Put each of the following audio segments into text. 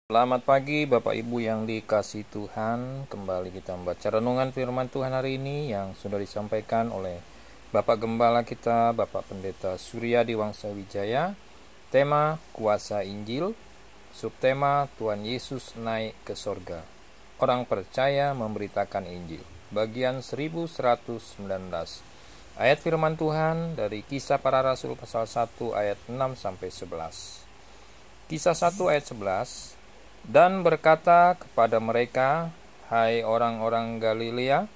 Selamat pagi Bapak Ibu yang dikasihi Tuhan. Kembali kita membaca renungan firman Tuhan hari ini yang sudah disampaikan oleh Bapak Gembala kita, Bapak Pendeta Suryadi Wangsa Wijaya. Tema Kuasa Injil. Subtema Tuhan Yesus naik ke sorga. Orang percaya memberitakan Injil. Bagian 1119. Ayat firman Tuhan dari Kisah Para Rasul pasal 1 ayat 6-11. Kisah 1 ayat 11. Dan berkata kepada mereka, "Hai orang-orang Galilea,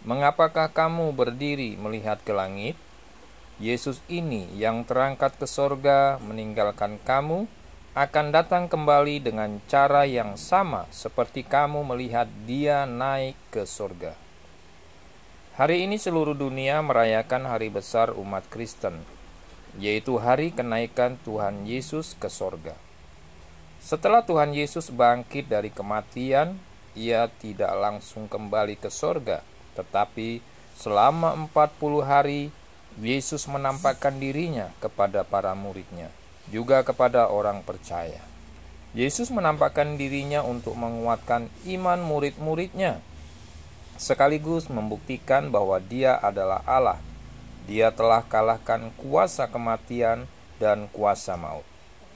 mengapakah kamu berdiri melihat ke langit? Yesus ini yang terangkat ke sorga meninggalkan kamu, akan datang kembali dengan cara yang sama seperti kamu melihat dia naik ke sorga." Hari ini seluruh dunia merayakan hari besar umat Kristen, yaitu hari kenaikan Tuhan Yesus ke sorga. Setelah Tuhan Yesus bangkit dari kematian, ia tidak langsung kembali ke sorga, tetapi selama 40 hari, Yesus menampakkan dirinya kepada para muridnya, juga kepada orang percaya. Yesus menampakkan dirinya untuk menguatkan iman murid-muridnya, sekaligus membuktikan bahwa dia adalah Allah. Dia telah kalahkan kuasa kematian dan kuasa maut.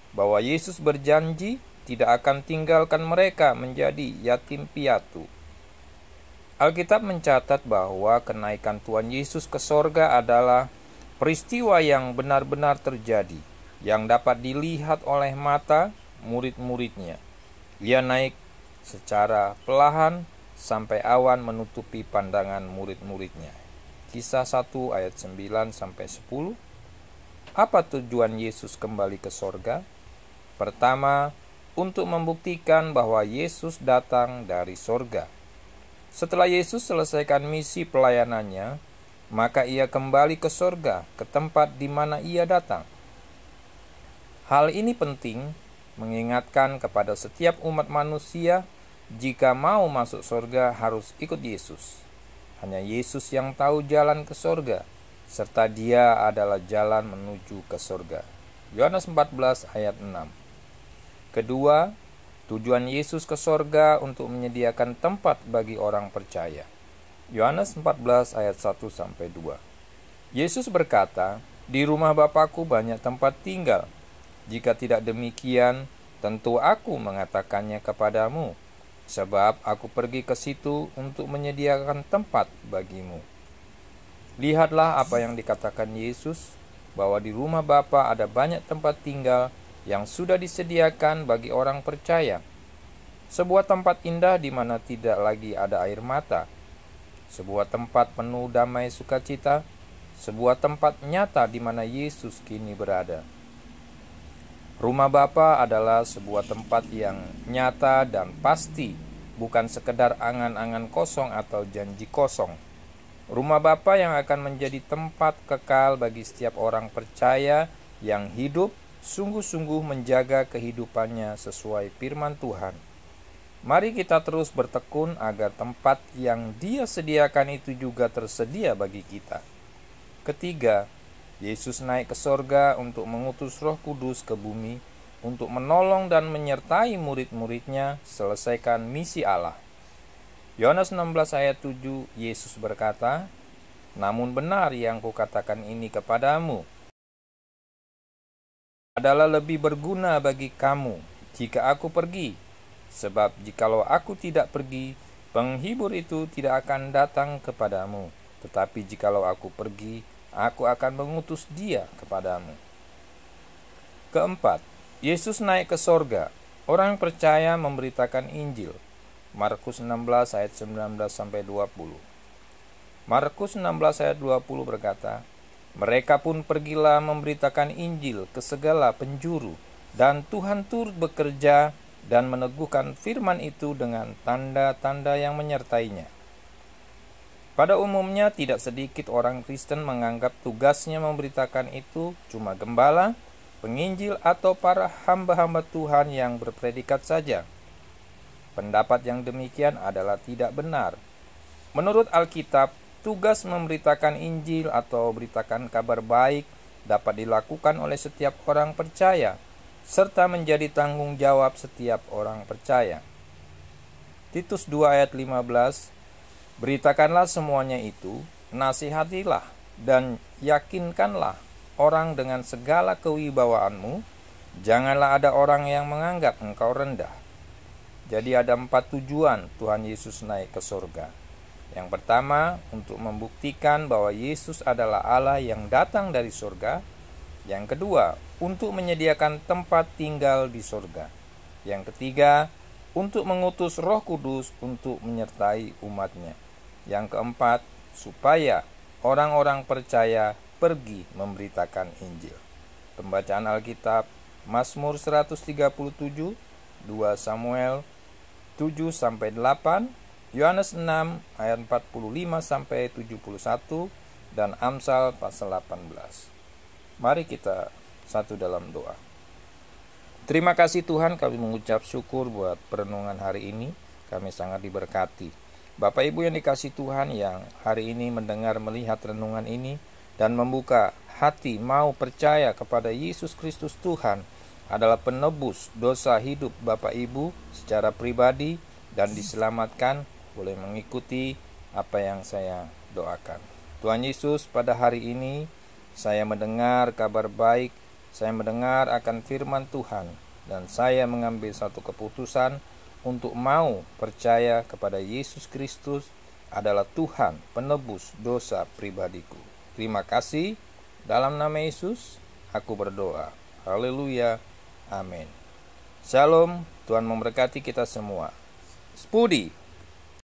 Bahwa Yesus berjanji tidak akan tinggalkan mereka menjadi yatim piatu. Alkitab mencatat bahwa kenaikan Tuhan Yesus ke sorga adalah peristiwa yang benar-benar terjadi, yang dapat dilihat oleh mata murid-muridnya. Dia naik secara perlahan sampai awan menutupi pandangan murid-muridnya. Kisah 1 ayat 9-10. Apa tujuan Yesus kembali ke sorga? Pertama, untuk membuktikan bahwa Yesus datang dari sorga. Setelah Yesus selesaikan misi pelayanannya, maka ia kembali ke sorga, ke tempat di mana ia datang. Hal ini penting mengingatkan kepada setiap umat manusia, jika mau masuk sorga harus ikut Yesus. Hanya Yesus yang tahu jalan ke sorga, serta dia adalah jalan menuju ke sorga. Yohanes 14 ayat 6. Kedua, tujuan Yesus ke sorga untuk menyediakan tempat bagi orang percaya. Yohanes 14 ayat 1-2. Yesus berkata, "Di rumah Bapa-Ku banyak tempat tinggal. Jika tidak demikian, tentu Aku mengatakannya kepadamu, sebab Aku pergi ke situ untuk menyediakan tempat bagimu." Lihatlah apa yang dikatakan Yesus, bahwa di rumah Bapa ada banyak tempat tinggal yang sudah disediakan bagi orang percaya. Sebuah tempat indah di mana tidak lagi ada air mata. Sebuah tempat penuh damai sukacita. Sebuah tempat nyata di mana Yesus kini berada. Rumah Bapa adalah sebuah tempat yang nyata dan pasti, bukan sekedar angan-angan kosong atau janji kosong. Rumah Bapa yang akan menjadi tempat kekal bagi setiap orang percaya yang hidup sungguh-sungguh menjaga kehidupannya sesuai firman Tuhan. Mari kita terus bertekun agar tempat yang Dia sediakan itu juga tersedia bagi kita. Ketiga, Yesus naik ke sorga untuk mengutus Roh Kudus ke bumi untuk menolong dan menyertai murid-muridnya selesaikan misi Allah. Yohanes 16 ayat 7, Yesus berkata, "Namun benar yang kukatakan ini kepadamu, adalah lebih berguna bagi kamu jika Aku pergi. Sebab jikalau Aku tidak pergi, penghibur itu tidak akan datang kepadamu. Tetapi jikalau Aku pergi, Aku akan mengutus Dia kepadamu." Keempat, Yesus naik ke sorga. Orang percaya memberitakan Injil. Markus 16 ayat 19-20. Markus 16 ayat 20 berkata, "Mereka pun pergilah memberitakan Injil ke segala penjuru, dan Tuhan turut bekerja dan meneguhkan firman itu dengan tanda-tanda yang menyertainya." Pada umumnya tidak sedikit orang Kristen menganggap tugasnya memberitakan itu cuma gembala, penginjil, atau para hamba-hamba Tuhan yang berpredikat saja. Pendapat yang demikian adalah tidak benar. Menurut Alkitab, tugas memberitakan Injil atau beritakan kabar baik dapat dilakukan oleh setiap orang percaya. serta menjadi tanggung jawab setiap orang percaya. Titus 2 ayat 15, beritakanlah semuanya itu, nasihatilah dan yakinkanlah orang dengan segala kewibawaanmu, janganlah ada orang yang menganggap engkau rendah. Jadi ada 4 tujuan Tuhan Yesus naik ke surga. Yang pertama, untuk membuktikan bahwa Yesus adalah Allah yang datang dari surga. Yang kedua, untuk menyediakan tempat tinggal di surga. Yang ketiga, untuk mengutus Roh Kudus untuk menyertai umatnya. Yang keempat, supaya orang-orang percaya pergi memberitakan Injil. Pembacaan Alkitab, Mazmur 137, 2 Samuel 7-8, Yohanes 6 ayat 45-71, dan Amsal pasal 18. Mari kita satu dalam doa. Terima kasih Tuhan, kami mengucap syukur buat perenungan hari ini. Kami sangat diberkati. Bapak Ibu yang dikasihi Tuhan, yang hari ini mendengar melihat renungan ini dan membuka hati mau percaya kepada Yesus Kristus Tuhan adalah penebus dosa hidup Bapak Ibu secara pribadi dan diselamatkan, boleh mengikuti apa yang saya doakan. Tuhan Yesus, pada hari ini saya mendengar kabar baik, saya mendengar akan firman Tuhan, dan saya mengambil satu keputusan untuk mau percaya kepada Yesus Kristus adalah Tuhan penebus dosa pribadiku. Terima kasih. Dalam nama Yesus aku berdoa. Haleluya. Amin. Shalom. Tuhan memberkati kita semua. Spudi.